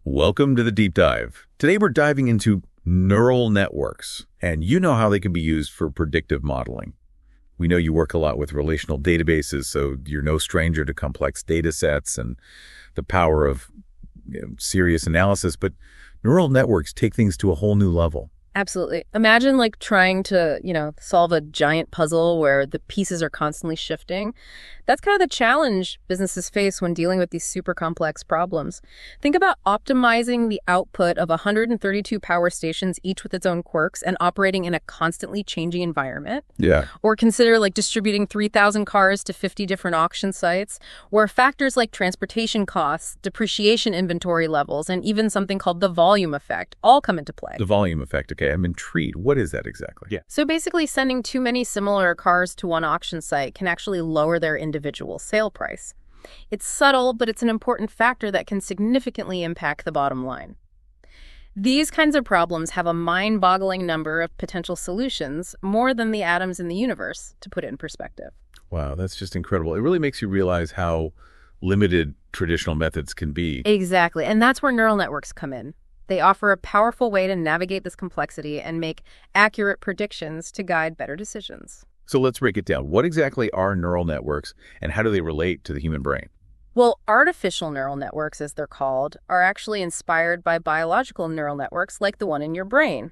Welcome to the Deep Dive. Today we're diving into neural networks, and you know how they can be used for predictive modeling. We know you work a lot with relational databases, so you're no stranger to complex data sets and the power of serious analysis, but neural networks take things to a whole new level. Absolutely. Imagine trying to, solve a giant puzzle where the pieces are constantly shifting. That's kind of the challenge businesses face when dealing with these super complex problems. Think about optimizing the output of 132 power stations, each with its own quirks, and operating in a constantly changing environment. Yeah. Or consider distributing 3,000 cars to 50 different auction sites, where factors like transportation costs, depreciation inventory levels, and even something called the volume effect all come into play. The volume effect, okay. I'm intrigued. What is that exactly? Yeah. So basically, sending too many similar cars to one auction site can actually lower their individual sale price. It's subtle, but it's an important factor that can significantly impact the bottom line. These kinds of problems have a mind-boggling number of potential solutions, more than the atoms in the universe, to put it in perspective. Wow, that's just incredible. It really makes you realize how limited traditional methods can be. Exactly, and that's where neural networks come in. They offer a powerful way to navigate this complexity and make accurate predictions to guide better decisions. So let's break it down. What exactly are neural networks, and how do they relate to the human brain? Well, artificial neural networks, as they're called, are actually inspired by biological neural networks like the one in your brain.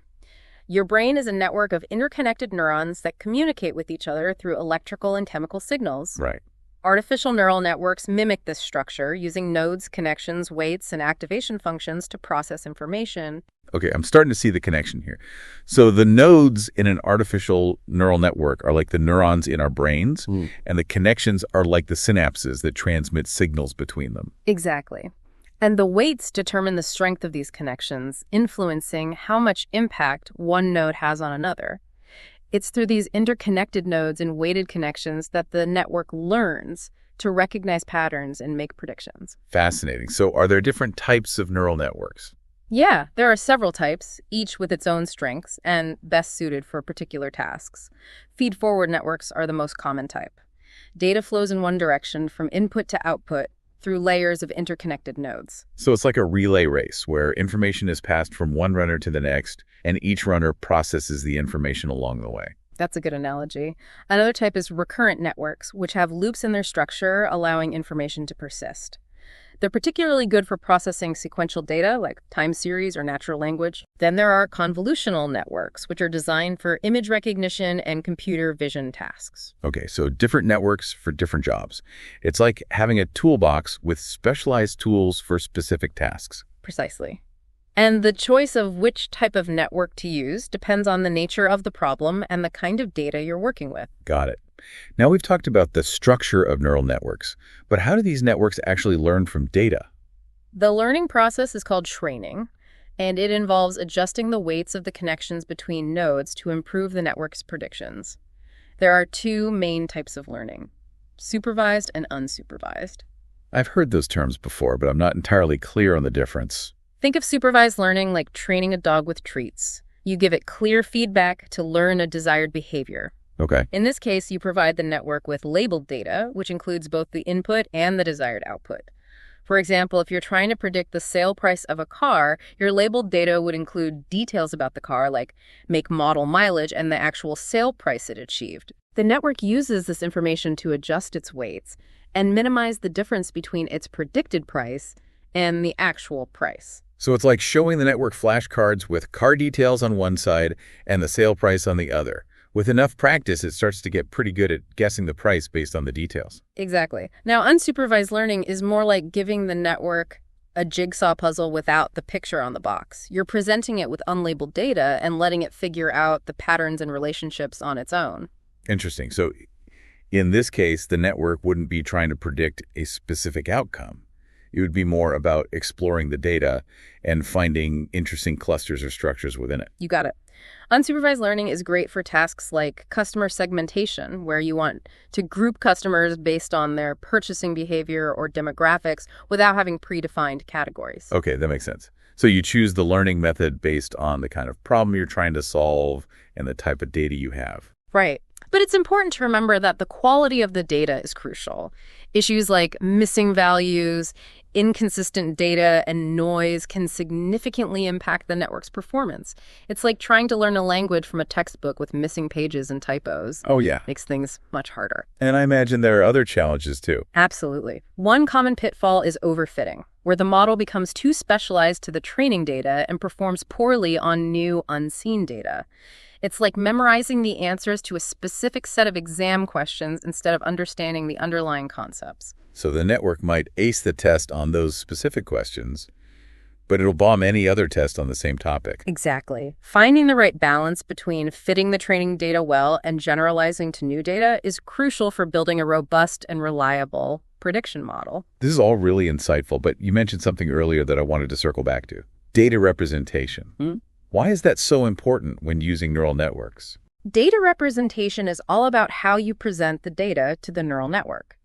Your brain is a network of interconnected neurons that communicate with each other through electrical and chemical signals. Right. Artificial neural networks mimic this structure using nodes, connections, weights, and activation functions to process information. Okay, I'm starting to see the connection here. So the nodes in an artificial neural network are like the neurons in our brains, and the connections are like the synapses that transmit signals between them. Exactly. And the weights determine the strength of these connections, influencing how much impact one node has on another. It's through these interconnected nodes and weighted connections that the network learns to recognize patterns and make predictions. Fascinating. So are there different types of neural networks? Yeah, there are several types, each with its own strengths and best suited for particular tasks. Feed-forward networks are the most common type. Data flows in one direction from input to output through layers of interconnected nodes. So it's like a relay race where information is passed from one runner to the next, and each runner processes the information along the way. That's a good analogy. Another type is recurrent networks, which have loops in their structure, allowing information to persist. They're particularly good for processing sequential data like time series or natural language. Then there are convolutional networks, which are designed for image recognition and computer vision tasks. Okay, so different networks for different jobs. It's like having a toolbox with specialized tools for specific tasks. Precisely. And the choice of which type of network to use depends on the nature of the problem and the kind of data you're working with. Got it. Now we've talked about the structure of neural networks, but how do these networks actually learn from data? The learning process is called training, and it involves adjusting the weights of the connections between nodes to improve the network's predictions. There are two main types of learning: supervised and unsupervised. I've heard those terms before, but I'm not entirely clear on the difference. Think of supervised learning like training a dog with treats. You give it clear feedback to learn a desired behavior. Okay. In this case, you provide the network with labeled data, which includes both the input and the desired output. For example, if you're trying to predict the sale price of a car, your labeled data would include details about the car, like make, model, mileage, and the actual sale price it achieved. The network uses this information to adjust its weights and minimize the difference between its predicted price and the actual price. So it's like showing the network flashcards with car details on one side and the sale price on the other. With enough practice, it starts to get pretty good at guessing the price based on the details. Exactly. Now, unsupervised learning is more like giving the network a jigsaw puzzle without the picture on the box. You're presenting it with unlabeled data and letting it figure out the patterns and relationships on its own. Interesting. So in this case, the network wouldn't be trying to predict a specific outcome. It would be more about exploring the data and finding interesting clusters or structures within it. You got it. Unsupervised learning is great for tasks like customer segmentation, where you want to group customers based on their purchasing behavior or demographics without having predefined categories. Okay, that makes sense. So you choose the learning method based on the kind of problem you're trying to solve and the type of data you have. Right. But it's important to remember that the quality of the data is crucial. Issues like missing values, Inconsistent data and noise can significantly impact the network's performance. It's like trying to learn a language from a textbook with missing pages and typos. Oh, yeah. Makes things much harder. And I imagine there are other challenges, too. Absolutely. One common pitfall is overfitting, where the model becomes too specialized to the training data and performs poorly on new, unseen data. It's like memorizing the answers to a specific set of exam questions instead of understanding the underlying concepts. So the network might ace the test on those specific questions, but it'll bomb any other test on the same topic. Exactly. Finding the right balance between fitting the training data well and generalizing to new data is crucial for building a robust and reliable prediction model. This is all really insightful, but you mentioned something earlier that I wanted to circle back to. Data representation. Why is that so important when using neural networks? Data representation is all about how you present the data to the neural network.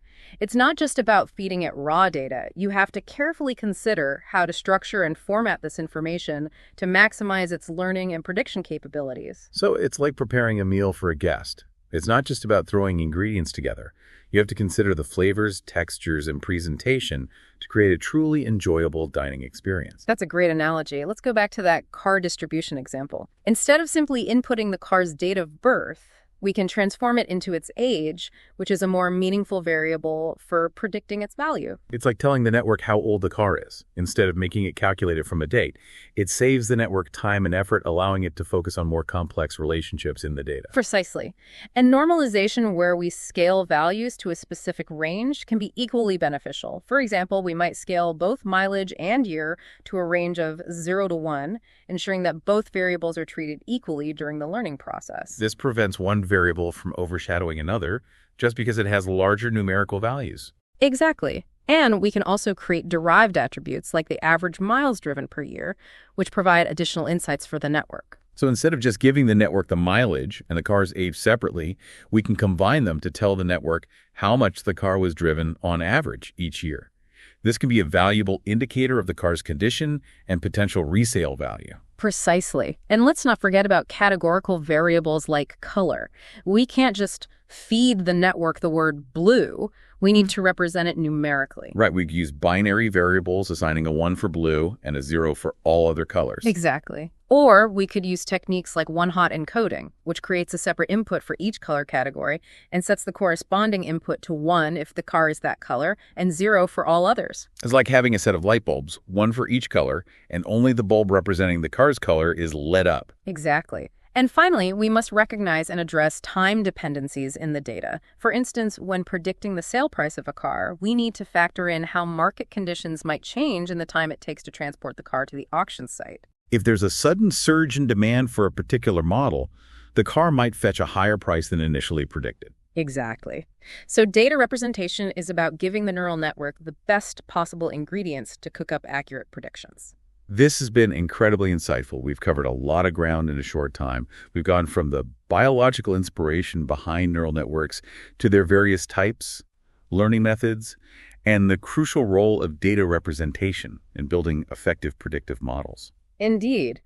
It's not just about feeding it raw data. You have to carefully consider how to structure and format this information to maximize its learning and prediction capabilities. So it's like preparing a meal for a guest. It's not just about throwing ingredients together. You have to consider the flavors, textures, and presentation to create a truly enjoyable dining experience. That's a great analogy. Let's go back to that car distribution example. Instead of simply inputting the car's date of birth, we can transform it into its age, which is a more meaningful variable for predicting its value. It's like telling the network how old the car is, instead of making it calculate it from a date. It saves the network time and effort, allowing it to focus on more complex relationships in the data. Precisely. And normalization, where we scale values to a specific range, can be equally beneficial. For example, we might scale both mileage and year to a range of 0 to 1, ensuring that both variables are treated equally during the learning process. This prevents one variable from overshadowing another just because it has larger numerical values. Exactly. And we can also create derived attributes like the average miles driven per year, which provide additional insights for the network. So instead of just giving the network the mileage and the car's age separately, we can combine them to tell the network how much the car was driven on average each year. This can be a valuable indicator of the car's condition and potential resale value. Precisely. And let's not forget about categorical variables like color. We can't just feed the network the word blue. We need to represent it numerically. Right, we use binary variables assigning a 1 for blue and a 0 for all other colors. Exactly. Or we could use techniques like one-hot encoding, which creates a separate input for each color category and sets the corresponding input to 1 if the car is that color and 0 for all others. It's like having a set of light bulbs, 1 for each color, and only the bulb representing the car's color is lit up. Exactly. And finally, we must recognize and address time dependencies in the data. For instance, when predicting the sale price of a car, we need to factor in how market conditions might change in the time it takes to transport the car to the auction site. If there's a sudden surge in demand for a particular model, the car might fetch a higher price than initially predicted. Exactly. So data representation is about giving the neural network the best possible ingredients to cook up accurate predictions. This has been incredibly insightful. We've covered a lot of ground in a short time. We've gone from the biological inspiration behind neural networks to their various types, learning methods, and the crucial role of data representation in building effective predictive models. Indeed.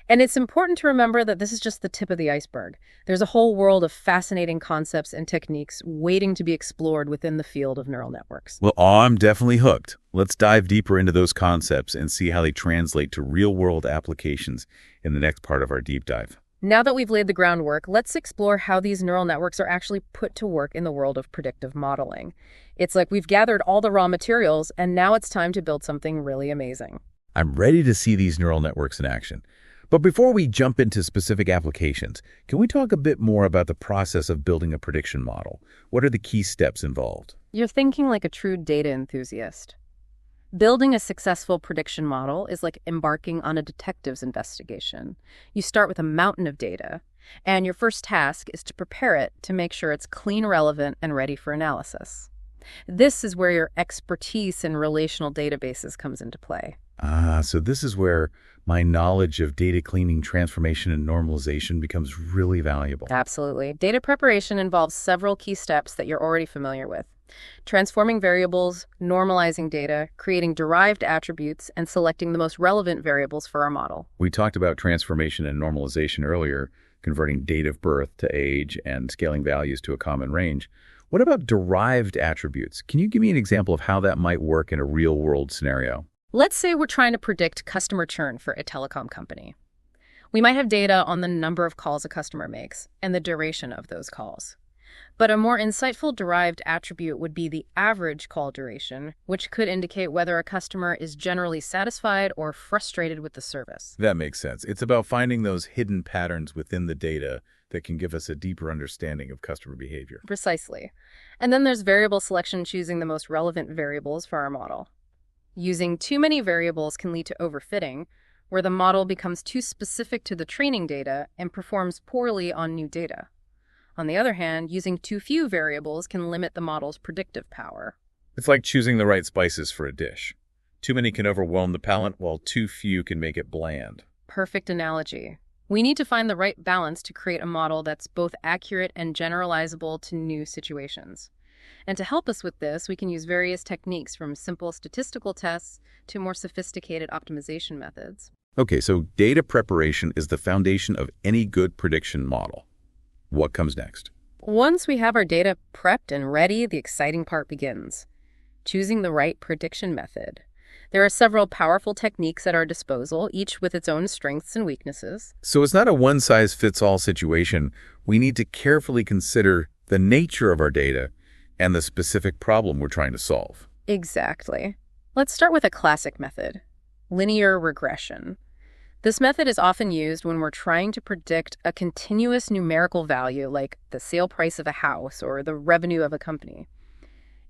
And it's important to remember that this is just the tip of the iceberg. There's a whole world of fascinating concepts and techniques waiting to be explored within the field of neural networks. Well, I'm definitely hooked. Let's dive deeper into those concepts and see how they translate to real-world applications in the next part of our deep dive. Now that we've laid the groundwork, let's explore how these neural networks are actually put to work in the world of predictive modeling. It's like we've gathered all the raw materials, and now it's time to build something really amazing. I'm ready to see these neural networks in action. But before we jump into specific applications, can we talk a bit more about the process of building a prediction model? What are the key steps involved? You're thinking like a true data enthusiast. Building a successful prediction model is like embarking on a detective's investigation. You start with a mountain of data, and your first task is to prepare it to make sure it's clean, relevant, and ready for analysis. This is where your expertise in relational databases comes into play. So this is where my knowledge of data cleaning, transformation, and normalization becomes really valuable. Absolutely. Data preparation involves several key steps that you're already familiar with. Transforming variables, normalizing data, creating derived attributes, and selecting the most relevant variables for our model. We talked about transformation and normalization earlier, converting date of birth to age and scaling values to a common range. What about derived attributes? Can you give me an example of how that might work in a real-world scenario? Let's say we're trying to predict customer churn for a telecom company. We might have data on the number of calls a customer makes and the duration of those calls. But a more insightful derived attribute would be the average call duration, which could indicate whether a customer is generally satisfied or frustrated with the service. That makes sense. It's about finding those hidden patterns within the data that can give us a deeper understanding of customer behavior. Precisely. And then there's variable selection, choosing the most relevant variables for our model. Using too many variables can lead to overfitting, where the model becomes too specific to the training data and performs poorly on new data. On the other hand, using too few variables can limit the model's predictive power. It's like choosing the right spices for a dish. Too many can overwhelm the palate, while too few can make it bland. Perfect analogy. We need to find the right balance to create a model that's both accurate and generalizable to new situations. And to help us with this, we can use various techniques from simple statistical tests to more sophisticated optimization methods. Okay, so data preparation is the foundation of any good prediction model. What comes next? Once we have our data prepped and ready, the exciting part begins. Choosing the right prediction method. There are several powerful techniques at our disposal, each with its own strengths and weaknesses. So it's not a one-size-fits-all situation. We need to carefully consider the nature of our data and the specific problem we're trying to solve. Exactly. Let's start with a classic method, linear regression. This method is often used when we're trying to predict a continuous numerical value like the sale price of a house or the revenue of a company.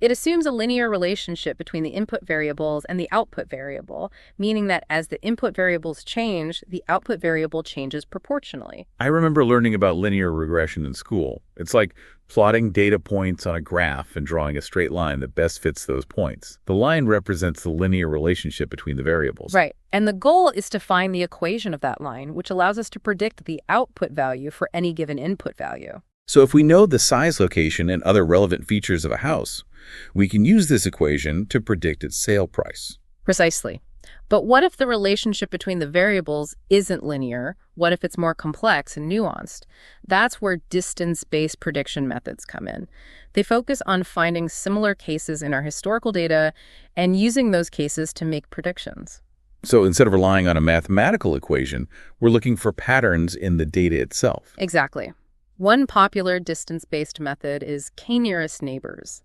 It assumes a linear relationship between the input variables and the output variable, meaning that as the input variables change, the output variable changes proportionally. I remember learning about linear regression in school. It's like plotting data points on a graph and drawing a straight line that best fits those points. The line represents the linear relationship between the variables. Right. And the goal is to find the equation of that line, which allows us to predict the output value for any given input value. So if we know the size, location, and other relevant features of a house, we can use this equation to predict its sale price. Precisely. But what if the relationship between the variables isn't linear? What if it's more complex and nuanced? That's where distance-based prediction methods come in. They focus on finding similar cases in our historical data and using those cases to make predictions. So instead of relying on a mathematical equation, we're looking for patterns in the data itself. Exactly. One popular distance-based method is k-nearest neighbors.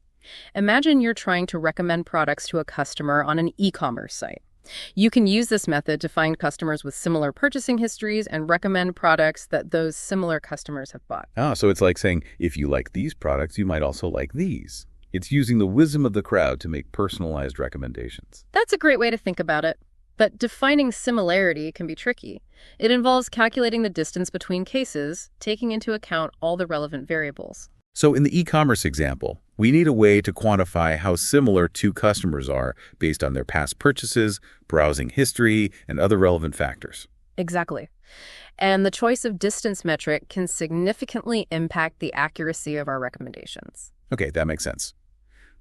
Imagine you're trying to recommend products to a customer on an e-commerce site. You can use this method to find customers with similar purchasing histories and recommend products that those similar customers have bought. So it's like saying, if you like these products, you might also like these. It's using the wisdom of the crowd to make personalized recommendations. That's a great way to think about it. But defining similarity can be tricky. It involves calculating the distance between cases, taking into account all the relevant variables. So in the e-commerce example, we need a way to quantify how similar two customers are based on their past purchases, browsing history, and other relevant factors. Exactly. And the choice of distance metric can significantly impact the accuracy of our recommendations. Okay, that makes sense.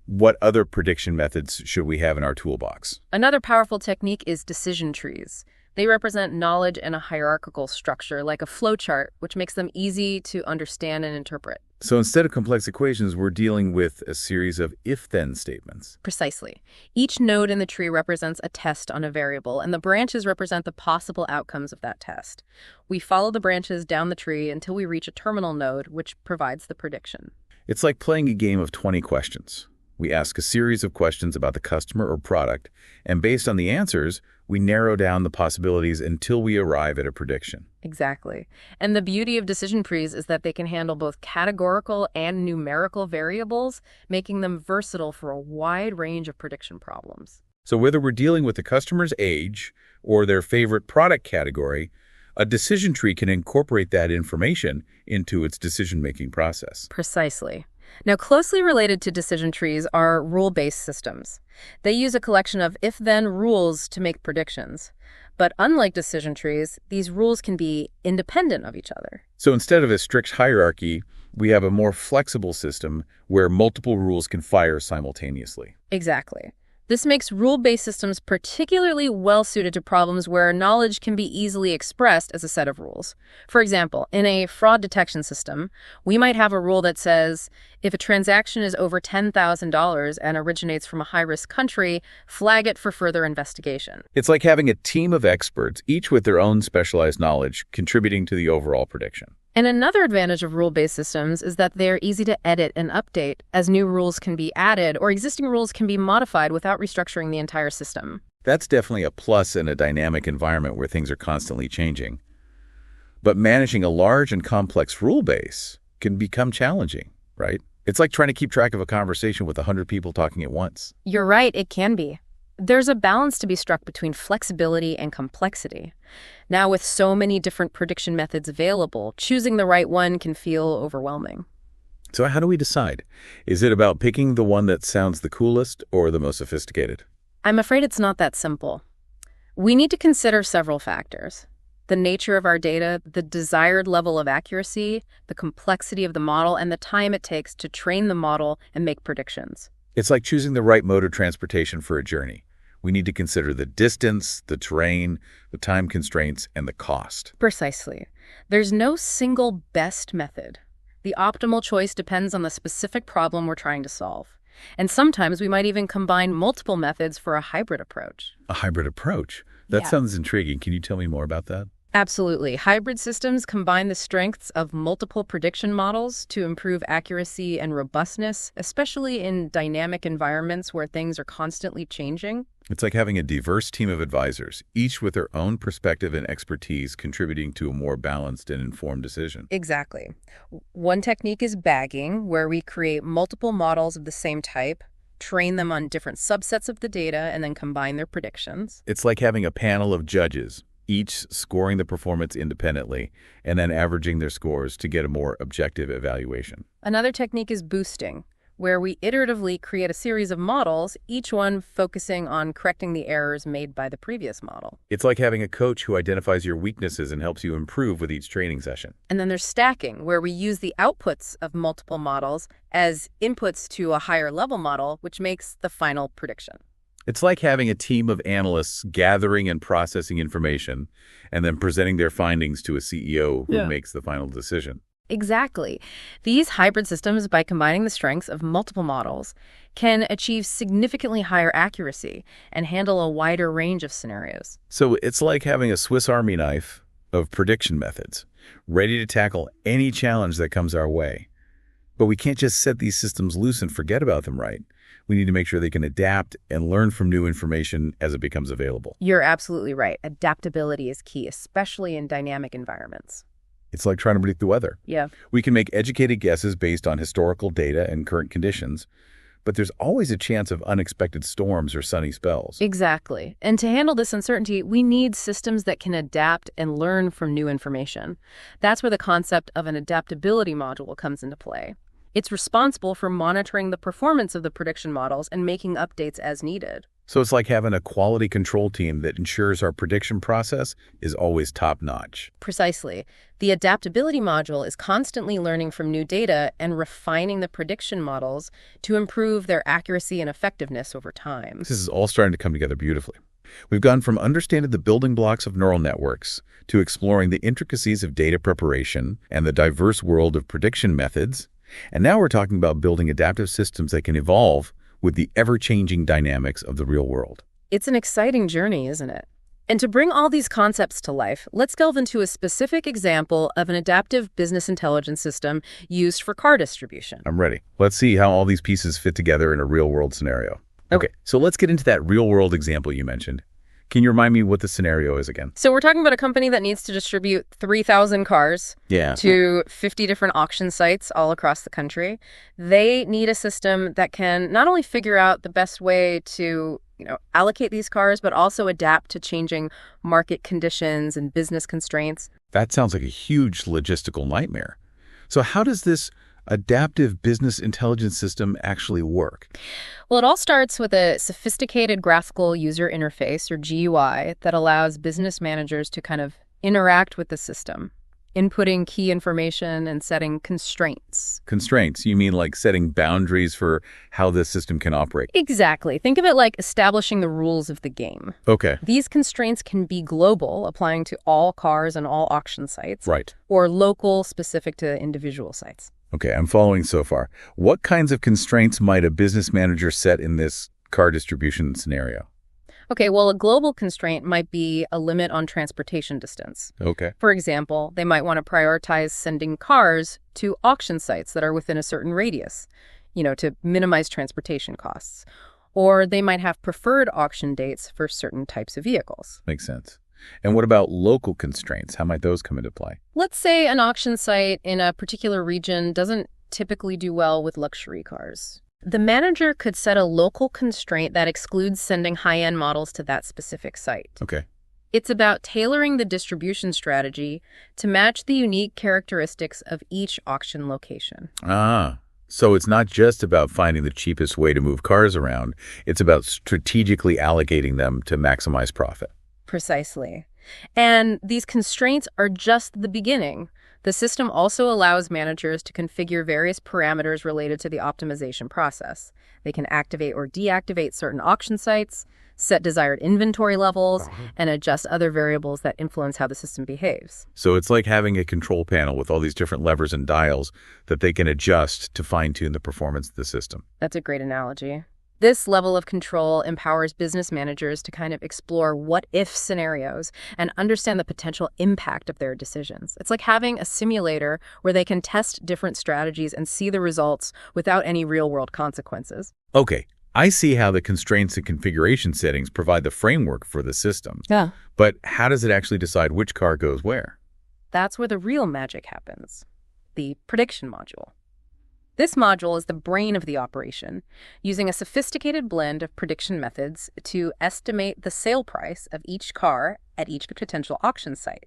What other prediction methods should we have in our toolbox? Another powerful technique is decision trees. They represent knowledge in a hierarchical structure, like a flowchart, which makes them easy to understand and interpret. So instead of complex equations, we're dealing with a series of if-then statements. Precisely. Each node in the tree represents a test on a variable, and the branches represent the possible outcomes of that test. We follow the branches down the tree until we reach a terminal node, which provides the prediction. It's like playing a game of 20 questions. We ask a series of questions about the customer or product, and based on the answers, we narrow down the possibilities until we arrive at a prediction. Exactly. And the beauty of decision trees is that they can handle both categorical and numerical variables, making them versatile for a wide range of prediction problems. So whether we're dealing with the customer's age or their favorite product category, a decision tree can incorporate that information into its decision-making process. Precisely. Now, closely related to decision trees are rule-based systems. They use a collection of if-then rules to make predictions. But unlike decision trees, these rules can be independent of each other. So instead of a strict hierarchy, we have a more flexible system where multiple rules can fire simultaneously. Exactly. This makes rule-based systems particularly well-suited to problems where knowledge can be easily expressed as a set of rules. For example, in a fraud detection system, we might have a rule that says, if a transaction is over $10,000 and originates from a high-risk country, flag it for further investigation. It's like having a team of experts, each with their own specialized knowledge, contributing to the overall prediction. And another advantage of rule-based systems is that they're easy to edit and update, as new rules can be added or existing rules can be modified without restructuring the entire system. That's definitely a plus in a dynamic environment where things are constantly changing. But managing a large and complex rule base can become challenging, right? It's like trying to keep track of a conversation with 100 people talking at once. You're right, it can be. There's a balance to be struck between flexibility and complexity. Now, with so many different prediction methods available, choosing the right one can feel overwhelming. So how do we decide? Is it about picking the one that sounds the coolest or the most sophisticated? I'm afraid it's not that simple. We need to consider several factors: the nature of our data, the desired level of accuracy, the complexity of the model, and the time it takes to train the model and make predictions. It's like choosing the right mode of transportation for a journey. We need to consider the distance, the terrain, the time constraints, and the cost. Precisely. There's no single best method. The optimal choice depends on the specific problem we're trying to solve. And sometimes we might even combine multiple methods for a hybrid approach. A hybrid approach? That Yeah. sounds intriguing. Can you tell me more about that? Absolutely. Hybrid systems combine the strengths of multiple prediction models to improve accuracy and robustness, especially in dynamic environments where things are constantly changing. It's like having a diverse team of advisors, each with their own perspective and expertise, contributing to a more balanced and informed decision. Exactly. One technique is bagging, where we create multiple models of the same type, train them on different subsets of the data, and then combine their predictions. It's like having a panel of judges, each scoring the performance independently and then averaging their scores to get a more objective evaluation. Another technique is boosting, where we iteratively create a series of models, each one focusing on correcting the errors made by the previous model. It's like having a coach who identifies your weaknesses and helps you improve with each training session. And then there's stacking, where we use the outputs of multiple models as inputs to a higher level model, which makes the final prediction. It's like having a team of analysts gathering and processing information and then presenting their findings to a CEO who makes the final decision. Exactly. These hybrid systems, by combining the strengths of multiple models, can achieve significantly higher accuracy and handle a wider range of scenarios. So it's like having a Swiss Army knife of prediction methods, ready to tackle any challenge that comes our way. But we can't just set these systems loose and forget about them, right? We need to make sure they can adapt and learn from new information as it becomes available. You're absolutely right. Adaptability is key, especially in dynamic environments. It's like trying to predict the weather. Yeah. We can make educated guesses based on historical data and current conditions, but there's always a chance of unexpected storms or sunny spells. Exactly. And to handle this uncertainty, we need systems that can adapt and learn from new information. That's where the concept of an adaptability module comes into play. It's responsible for monitoring the performance of the prediction models and making updates as needed. So it's like having a quality control team that ensures our prediction process is always top-notch. Precisely. The adaptability module is constantly learning from new data and refining the prediction models to improve their accuracy and effectiveness over time. This is all starting to come together beautifully. We've gone from understanding the building blocks of neural networks to exploring the intricacies of data preparation and the diverse world of prediction methods. And now we're talking about building adaptive systems that can evolve with the ever-changing dynamics of the real world. It's an exciting journey, isn't it? And to bring all these concepts to life, let's delve into a specific example of an adaptive business intelligence system used for car distribution. I'm ready. Let's see how all these pieces fit together in a real-world scenario. Okay, so let's get into that real-world example you mentioned. Can you remind me what the scenario is again? So we're talking about a company that needs to distribute 3,000 cars to 50 different auction sites all across the country. They need a system that can not only figure out the best way to allocate these cars, but also adapt to changing market conditions and business constraints. That sounds like a huge logistical nightmare. So how does this adaptive business intelligence system actually work? Well, it all starts with a sophisticated graphical user interface, or GUI, that allows business managers to kind of interact with the system. inputting key information and setting constraints. Constraints, you mean like setting boundaries for how the system can operate? Exactly. Think of it like establishing the rules of the game. Okay. These constraints can be global, applying to all cars and all auction sites. Right. Or local, specific to individual sites. Okay, I'm following so far. What kinds of constraints might a business manager set in this car distribution scenario? Okay, well, a global constraint might be a limit on transportation distance. Okay. For example, they might want to prioritize sending cars to auction sites that are within a certain radius, to minimize transportation costs. Or they might have preferred auction dates for certain types of vehicles. Makes sense. And what about local constraints? How might those come into play? Let's say an auction site in a particular region doesn't typically do well with luxury cars. The manager could set a local constraint that excludes sending high-end models to that specific site. Okay. It's about tailoring the distribution strategy to match the unique characteristics of each auction location. So it's not just about finding the cheapest way to move cars around. It's about strategically allocating them to maximize profit. Precisely. And these constraints are just the beginning. The system also allows managers to configure various parameters related to the optimization process. They can activate or deactivate certain auction sites, set desired inventory levels, and adjust other variables that influence how the system behaves. So it's like having a control panel with all these different levers and dials that they can adjust to fine-tune the performance of the system. That's a great analogy. This level of control empowers business managers to kind of explore what-if scenarios and understand the potential impact of their decisions. It's like having a simulator where they can test different strategies and see the results without any real-world consequences. Okay, I see how the constraints and configuration settings provide the framework for the system. Yeah. But how does it actually decide which car goes where? That's where the real magic happens. The prediction module. This module is the brain of the operation, using a sophisticated blend of prediction methods to estimate the sale price of each car at each potential auction site.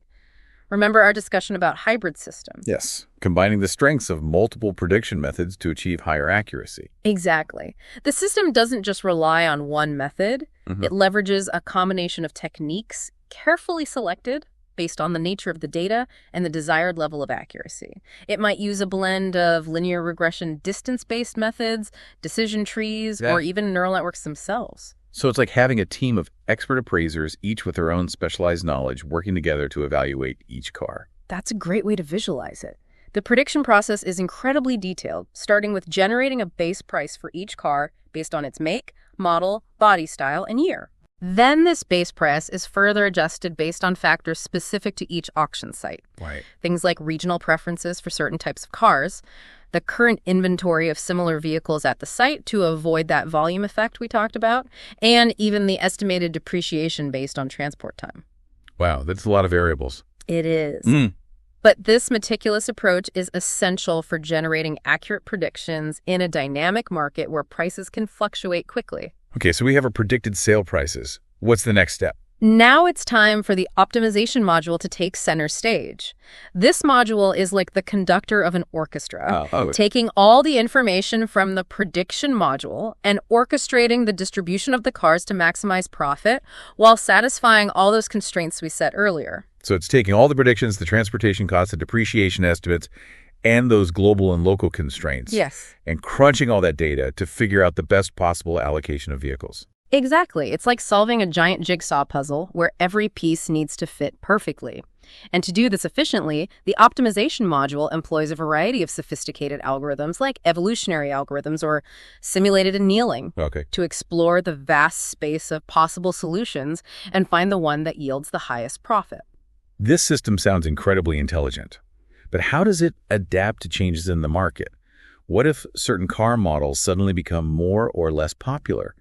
Remember our discussion about hybrid systems? Yes, combining the strengths of multiple prediction methods to achieve higher accuracy. Exactly. The system doesn't just rely on one method. It leverages a combination of techniques carefully selected based on the nature of the data and the desired level of accuracy. It might use a blend of linear regression distance-based methods, decision trees, or even neural networks themselves. So it's like having a team of expert appraisers, each with their own specialized knowledge, working together to evaluate each car. That's a great way to visualize it. The prediction process is incredibly detailed, starting with generating a base price for each car based on its make, model, body style, and year. Then this base price is further adjusted based on factors specific to each auction site. Right. Things like regional preferences for certain types of cars, the current inventory of similar vehicles at the site to avoid that volume effect we talked about, and even the estimated depreciation based on transport time. Wow, that's a lot of variables. It is. But this meticulous approach is essential for generating accurate predictions in a dynamic market where prices can fluctuate quickly. Okay, so we have our predicted sale prices. What's the next step? Now it's time for the optimization module to take center stage. This module is like the conductor of an orchestra, taking all the information from the prediction module and orchestrating the distribution of the cars to maximize profit while satisfying all those constraints we set earlier. So it's taking all the predictions, the transportation costs, the depreciation estimates, and those global and local constraints. Yes. And crunching all that data to figure out the best possible allocation of vehicles. Exactly. It's like solving a giant jigsaw puzzle where every piece needs to fit perfectly. And to do this efficiently, the optimization module employs a variety of sophisticated algorithms like evolutionary algorithms or simulated annealing to explore the vast space of possible solutions and find the one that yields the highest profit. This system sounds incredibly intelligent. But how does it adapt to changes in the market? What if certain car models suddenly become more or less popular?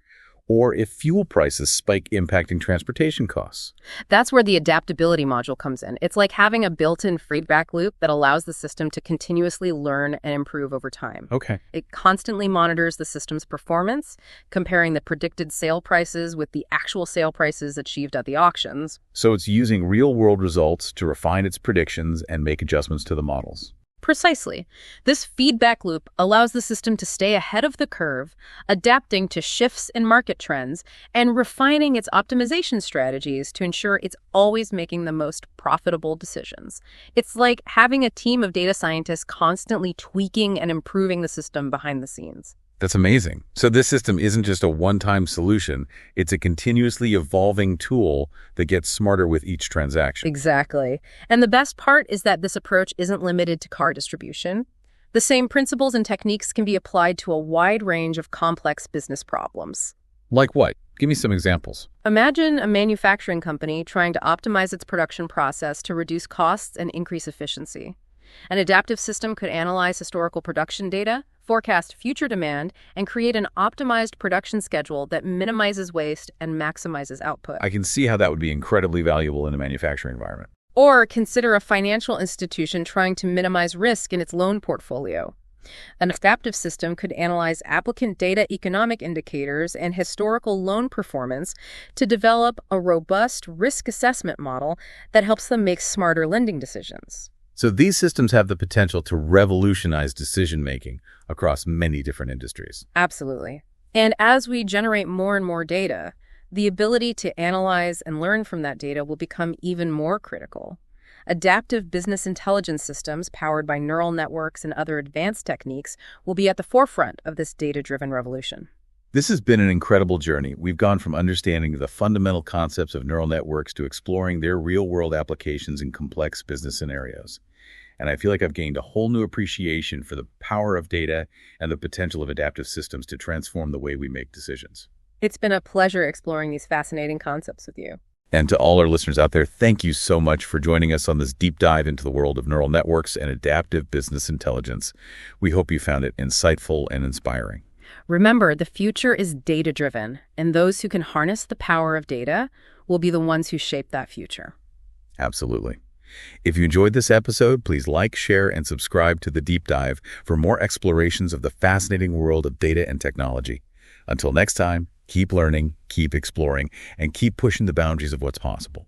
Or if fuel prices spike, impacting transportation costs? That's where the adaptability module comes in. It's like having a built-in feedback loop that allows the system to continuously learn and improve over time. Okay. It constantly monitors the system's performance, comparing the predicted sale prices with the actual sale prices achieved at the auctions. So it's using real-world results to refine its predictions and make adjustments to the models. Precisely. This feedback loop allows the system to stay ahead of the curve, adapting to shifts in market trends, and refining its optimization strategies to ensure it's always making the most profitable decisions. It's like having a team of data scientists constantly tweaking and improving the system behind the scenes. That's amazing. So this system isn't just a one-time solution. It's a continuously evolving tool that gets smarter with each transaction. Exactly. And the best part is that this approach isn't limited to car distribution. The same principles and techniques can be applied to a wide range of complex business problems. Like what? Give me some examples. Imagine a manufacturing company trying to optimize its production process to reduce costs and increase efficiency. An adaptive system could analyze historical production data, forecast future demand, and create an optimized production schedule that minimizes waste and maximizes output. I can see how that would be incredibly valuable in a manufacturing environment. Or consider a financial institution trying to minimize risk in its loan portfolio. An adaptive system could analyze applicant data, economic indicators, and historical loan performance to develop a robust risk assessment model that helps them make smarter lending decisions. So these systems have the potential to revolutionize decision-making across many different industries. Absolutely. And as we generate more and more data, the ability to analyze and learn from that data will become even more critical. Adaptive business intelligence systems powered by neural networks and other advanced techniques will be at the forefront of this data-driven revolution. This has been an incredible journey. We've gone from understanding the fundamental concepts of neural networks to exploring their real-world applications in complex business scenarios. And I feel like I've gained a whole new appreciation for the power of data and the potential of adaptive systems to transform the way we make decisions. It's been a pleasure exploring these fascinating concepts with you. And to all our listeners out there, thank you so much for joining us on this deep dive into the world of neural networks and adaptive business intelligence. We hope you found it insightful and inspiring. Remember, the future is data-driven, and those who can harness the power of data will be the ones who shape that future. Absolutely. If you enjoyed this episode, please like, share, and subscribe to The Deep Dive for more explorations of the fascinating world of data and technology. Until next time, keep learning, keep exploring, and keep pushing the boundaries of what's possible.